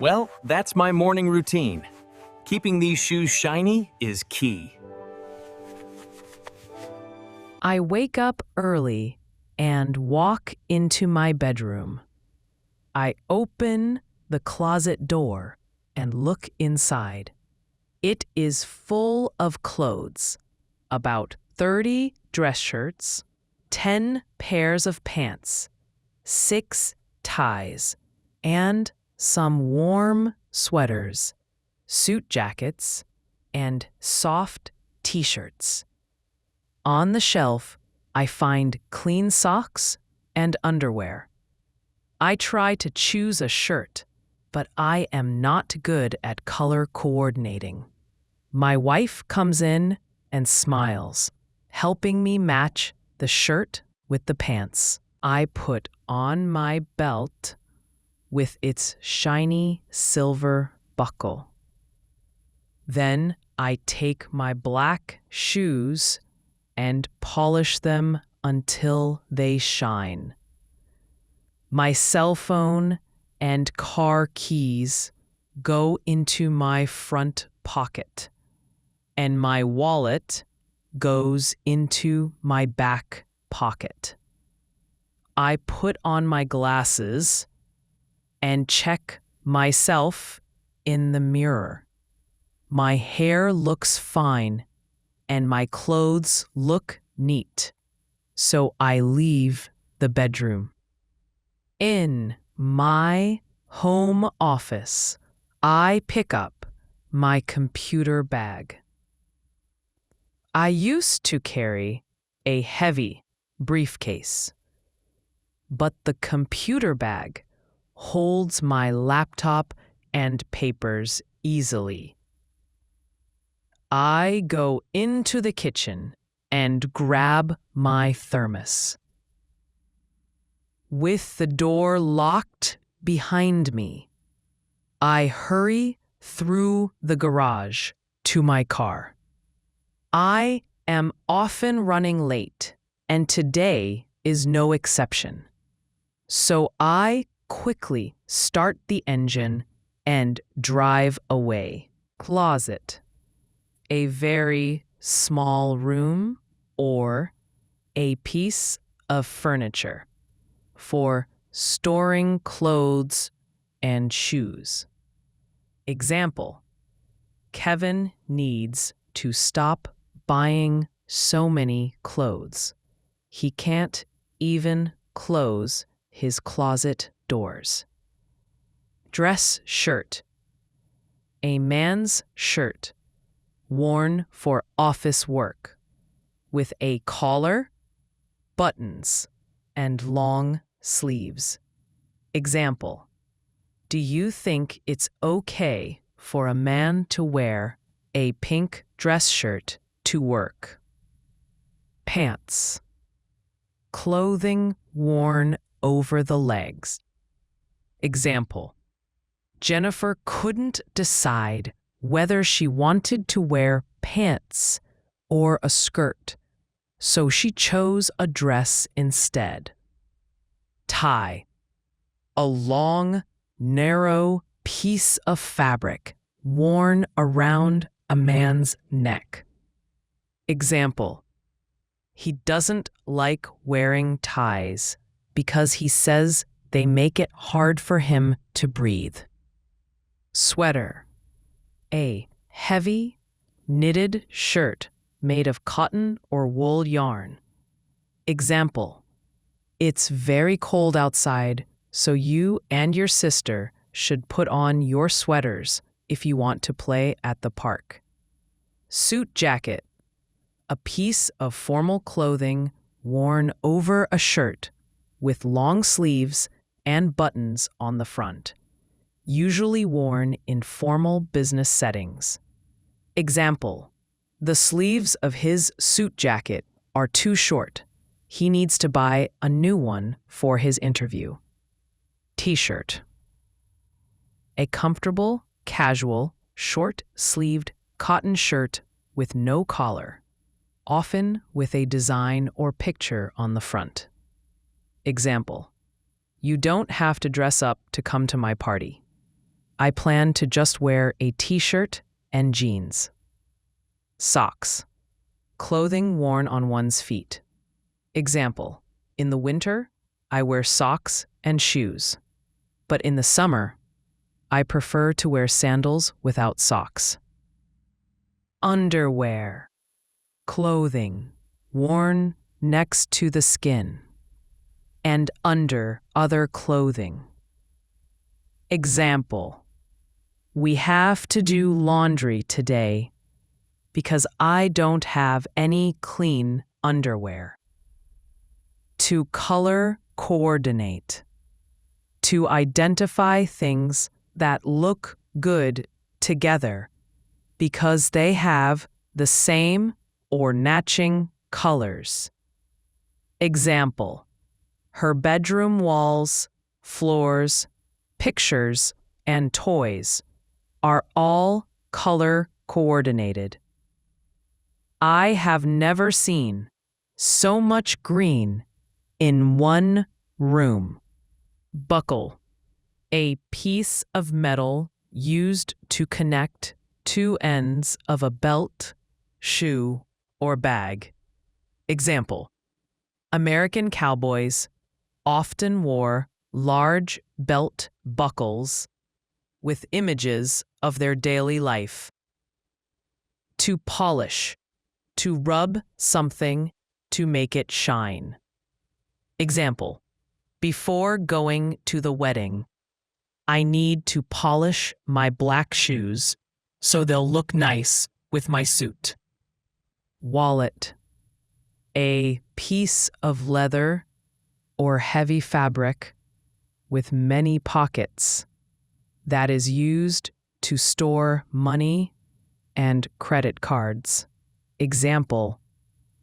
Well, that's my morning routine. Keeping these shoes shiny is key. I wake up early and walk into my bedroom. I open the closet door and look inside. It is full of clothes, about 30 dress shirts, 10 pairs of pants, 6 ties, and some warm sweaters, suit jackets, and soft t-shirts. On the shelf, I find clean socks and underwear. I try to choose a shirt, but I am not good at color coordinating. My wife comes in and smiles, helping me match the shirt with the pants. I put on my belt with its shiny silver buckle. Then I take my black shoes and polish them until they shine. My cell phone and car keys go into my front pocket, and my wallet goes into my back pocket. I put on my glasses and check myself in the mirror. My hair looks fine and my clothes look neat, so I leave the bedroom. In my home office, I pick up my computer bag. I used to carry a heavy briefcase, but the computer bag holds my laptop and papers easily. I go into the kitchen and grab my thermos. With the door locked behind me, I hurry through the garage to my car. I am often running late, and today is no exception. So I quickly start the engine and drive away. Closet. A very small room or a piece of furniture for storing clothes and shoes. Example: Kevin needs to stop buying so many clothes. He can't even close his closet doors. Dress shirt. A man's shirt worn for office work, with a collar, buttons, and long sleeves. Example: Do you think it's okay for a man to wear a pink dress shirt to work? Pants. Clothing worn over the legs. Example: Jennifer couldn't decide whether she wanted to wear pants or a skirt, so she chose a dress instead. Tie. A long, narrow piece of fabric worn around a man's neck. Example: He doesn't like wearing ties because he says they make it hard for him to breathe. Sweater. A heavy, knitted shirt made of cotton or wool yarn. Example: It's very cold outside, so you and your sister should put on your sweaters if you want to play at the park. Suit jacket. A piece of formal clothing worn over a shirt with long sleeves and buttons on the front, usually worn in formal business settings. Example: The sleeves of his suit jacket are too short. He needs to buy a new one for his interview. T-shirt. A comfortable, casual, short-sleeved cotton shirt with no collar, often with a design or picture on the front. Example: You don't have to dress up to come to my party. I plan to just wear a t-shirt and jeans. Socks. Clothing worn on one's feet. Example, in the winter, I wear socks and shoes. But in the summer, I prefer to wear sandals without socks. Underwear. Clothing worn next to the skin and under other clothing. Example, we have to do laundry today because I don't have any clean underwear. To color coordinate. To identify things that look good together because they have the same or matching colors. Example, her bedroom walls, floors, pictures, and toys are all color coordinated. I have never seen so much green in one room. Buckle. A piece of metal used to connect two ends of a belt, shoe, or bag. Example, American cowboys often wore large belt buckles with images of their daily life. To polish. To rub something to make it shine. Example, before going to the wedding, I need to polish my black shoes so they'll look nice with my suit. Wallet. A piece of leather or heavy fabric with many pockets that is used to store money and credit cards. Example,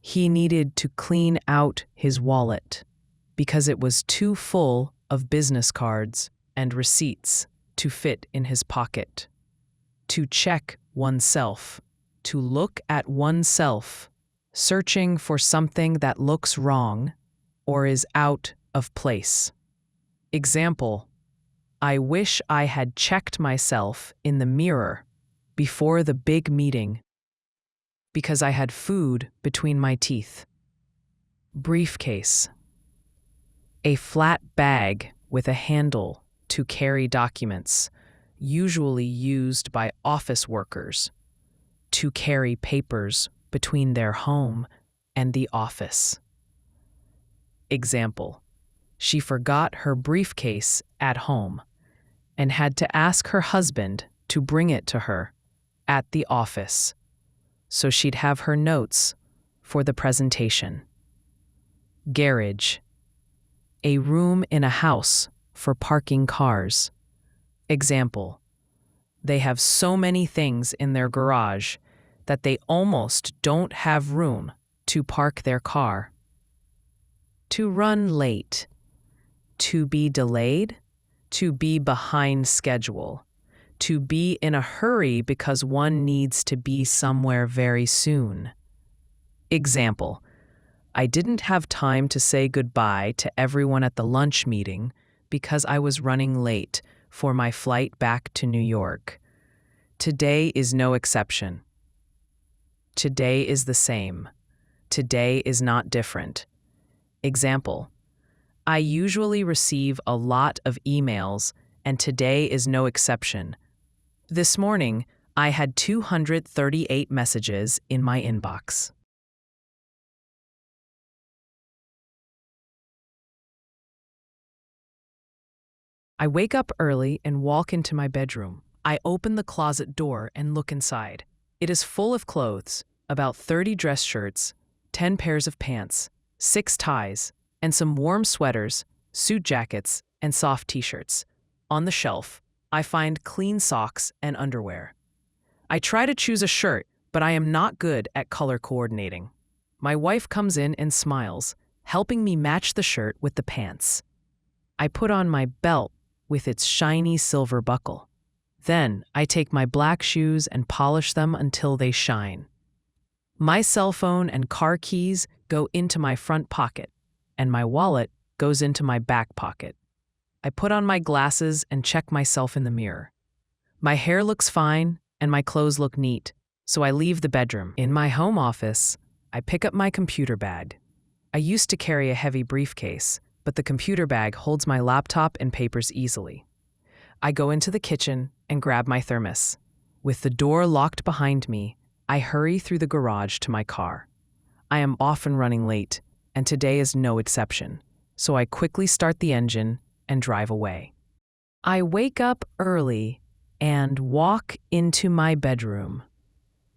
he needed to clean out his wallet because it was too full of business cards and receipts to fit in his pocket. To check oneself. To look at oneself, searching for something that looks wrong or is out of place. Example, I wish I had checked myself in the mirror before the big meeting because I had food between my teeth. Briefcase. A flat bag with a handle to carry documents, usually used by office workers to carry papers between their home and the office. Example, she forgot her briefcase at home and had to ask her husband to bring it to her at the office so she'd have her notes for the presentation. Garage. A room in a house for parking cars. Example, they have so many things in their garage that they almost don't have room to park their car. To run late. To be delayed. To be behind schedule. To be in a hurry because one needs to be somewhere very soon. Example, I didn't have time to say goodbye to everyone at the lunch meeting because I was running late for my flight back to New York. Today is no exception. Today is the same. Today is not different. Example, I usually receive a lot of emails, and today is no exception. This morning, I had 238 messages in my inbox. I wake up early and walk into my bedroom. I open the closet door and look inside. It is full of clothes, about 30 dress shirts, 10 pairs of pants, 6 ties, and some warm sweaters, suit jackets, and soft t-shirts. On the shelf, I find clean socks and underwear. I try to choose a shirt, but I am not good at color coordinating. My wife comes in and smiles, helping me match the shirt with the pants. I put on my belt with its shiny silver buckle. Then I take my black shoes and polish them until they shine. My cell phone and car keys go into my front pocket, and my wallet goes into my back pocket. I put on my glasses and check myself in the mirror. My hair looks fine and my clothes look neat, so I leave the bedroom. In my home office, I pick up my computer bag. I used to carry a heavy briefcase, but the computer bag holds my laptop and papers easily. I go into the kitchen and grab my thermos. With the door locked behind me, I hurry through the garage to my car. I am often running late, and today is no exception, so I quickly start the engine and drive away. I wake up early and walk into my bedroom.